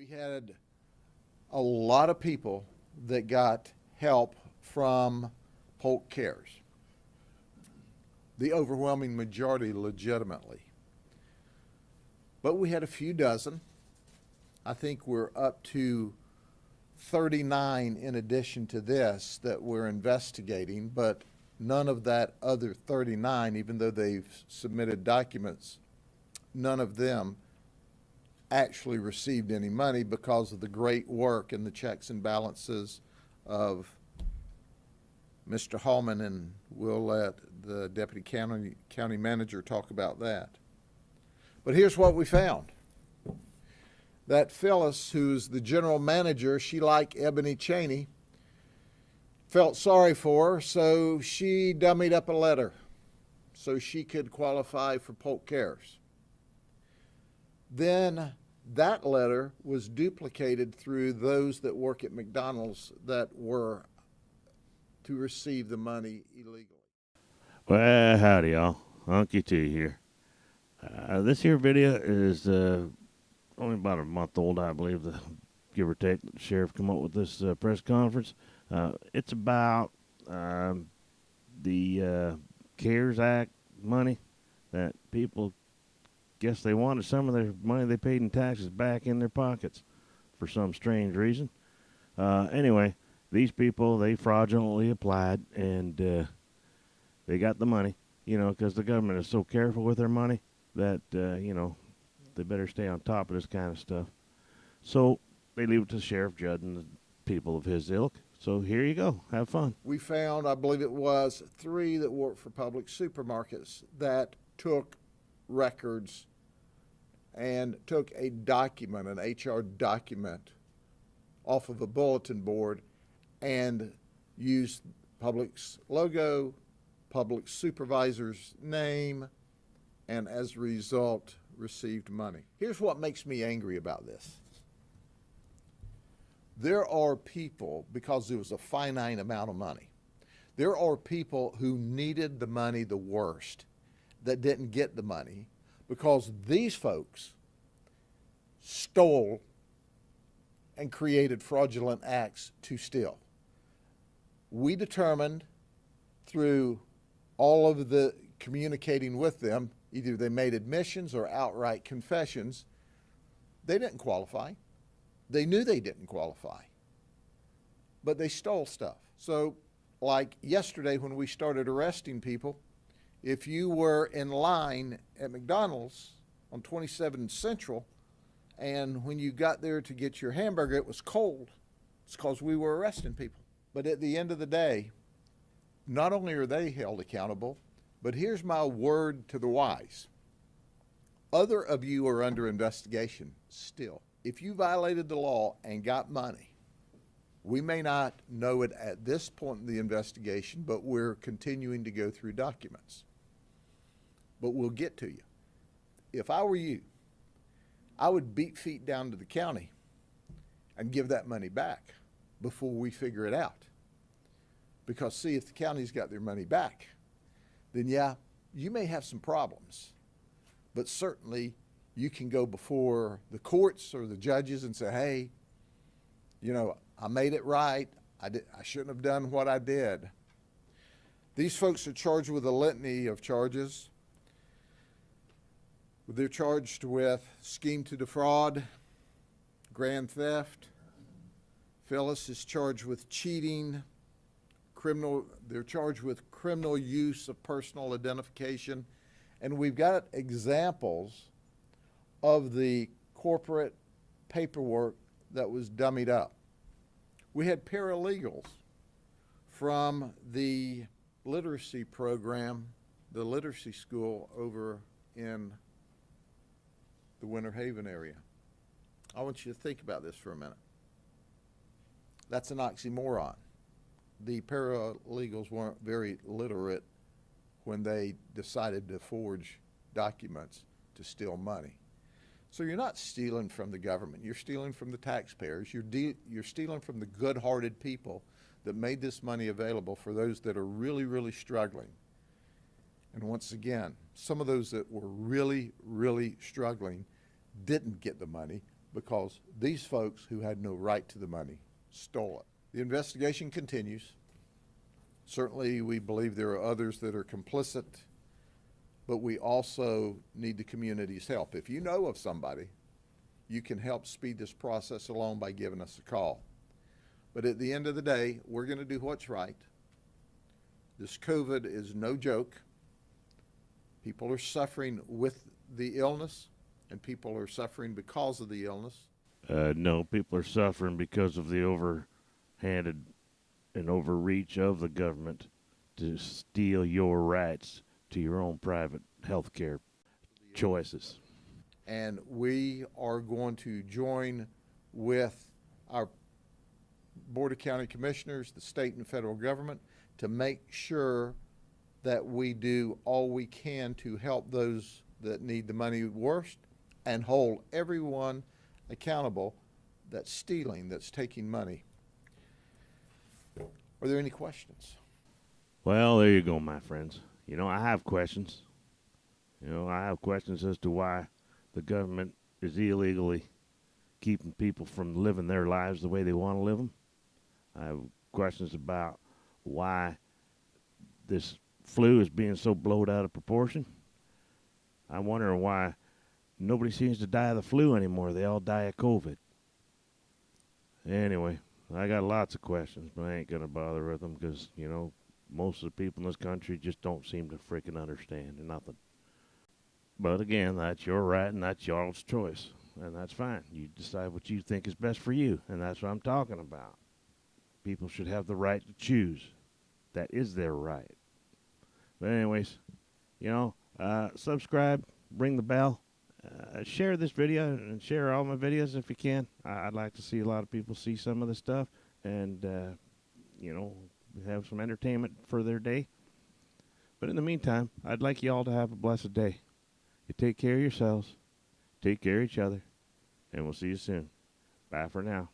We had a lot of people that got help from Polk Cares. The overwhelming majority legitimately. But we had a few dozen. I think we're up to 39 in addition to this that we're investigating, but none of that other 39, even though they've submitted documents, none of them actually received any money because of the great work and the checks and balances of Mr. Hallman, and we'll let the deputy county manager talk about that. But here's what we found. That Phyllis, who's the general manager, she, like Ebony Cheney, felt sorry for her, so she dummied up a letter so she could qualify for Polk Cares. Then that letter was duplicated through those that work at McDonald's that were to receive the money illegally. Well, howdy y'all. Unky T here. This here video is only about a month old, I believe, give or take. The sheriff come up with this press conference. It's about the CARES Act money that people guess they wanted some of their money they paid in taxes back in their pockets for some strange reason. Anyway, these people, they fraudulently applied and they got the money, you know, because the government is so careful with their money that, you know, they better stay on top of this kind of stuff. So they leave it to Sheriff Judd and the people of his ilk. So here you go. Have fun. We found, I believe it was 3 that worked for public supermarkets that took records and took a document, an HR document, off of a bulletin board and used Public's logo, public supervisor's name, and as a result received money. Here's what makes me angry about this. There are people, because there was a finite amount of money, there are people who needed the money the worst that didn't get the money because these folks stole and created fraudulent acts to steal. We determined through all of the communicating with them, either they made admissions or outright confessions, they didn't qualify. They knew they didn't qualify, but they stole stuff. So like yesterday when we started arresting people, if you were in line at McDonald's on 27 Central and when you got there to get your hamburger, it was cold, it's because we were arresting people. But at the end of the day, not only are they held accountable, but here's my word to the wise. Other of you are under investigation still. If you violated the law and got money, we may not know it at this point in the investigation, but we're continuing to go through documents. But we'll get to you. If I were you, I would beat feet down to the county and give that money back before we figure it out. Because see, if the county's got their money back, then yeah, you may have some problems, but certainly you can go before the courts or the judges and say, hey, you know, I made it right. I shouldn't have done what I did. These folks are charged with a litany of charges. They're charged with scheme to defraud, grand theft. Phyllis is charged with cheating, they're charged with criminal use of personal identification. And we've got examples of the corporate paperwork that was dummied up. We had paralegals from the literacy program, the literacy school over in the Winter Haven area. I want you to think about this for a minute. That's an oxymoron. The paralegals weren't very literate when they decided to forge documents to steal money. So you're not stealing from the government. You're stealing from the taxpayers. You're stealing from the good-hearted people that made this money available for those that are really, really struggling. And once again, some of those that were really, really struggling didn't get the money because these folks who had no right to the money stole it. The investigation continues. Certainly, we believe there are others that are complicit, but we also need the community's help. If you know of somebody, you can help speed this process along by giving us a call. But at the end of the day, we're going to do what's right. This COVID is no joke. People are suffering with the illness, and people are suffering because of the illness. No, people are suffering because of the overhanded and overreach of the government to steal your rights to your own private health care choices. And we are going to join with our Board of County Commissioners, the state and federal government, to make sure that we do all we can to help those that need the money worst and hold everyone accountable that's stealing, that's taking money. Are there any questions? Well, there you go, my friends. You know, I have questions. I have questions as to why the government is illegally keeping people from living their lives the way they want to live them. I have questions about why this flu is being so blown out of proportion. I wonder why nobody seems to die of the flu anymore. They all die of COVID. Anyway, I got lots of questions, but I ain't going to bother with them because, most of the people in this country just don't seem to freaking understand nothing. But again, that's your right and that's y'all's choice, and that's fine. You decide what you think is best for you, and that's what I'm talking about. People should have the right to choose. That is their right. But anyways, subscribe, ring the bell, share this video, and share all my videos if you can. I'd like to see a lot of people see some of this stuff and, have some entertainment for their day. But in the meantime, I'd like you all to have a blessed day. You take care of yourselves, take care of each other, and we'll see you soon. Bye for now.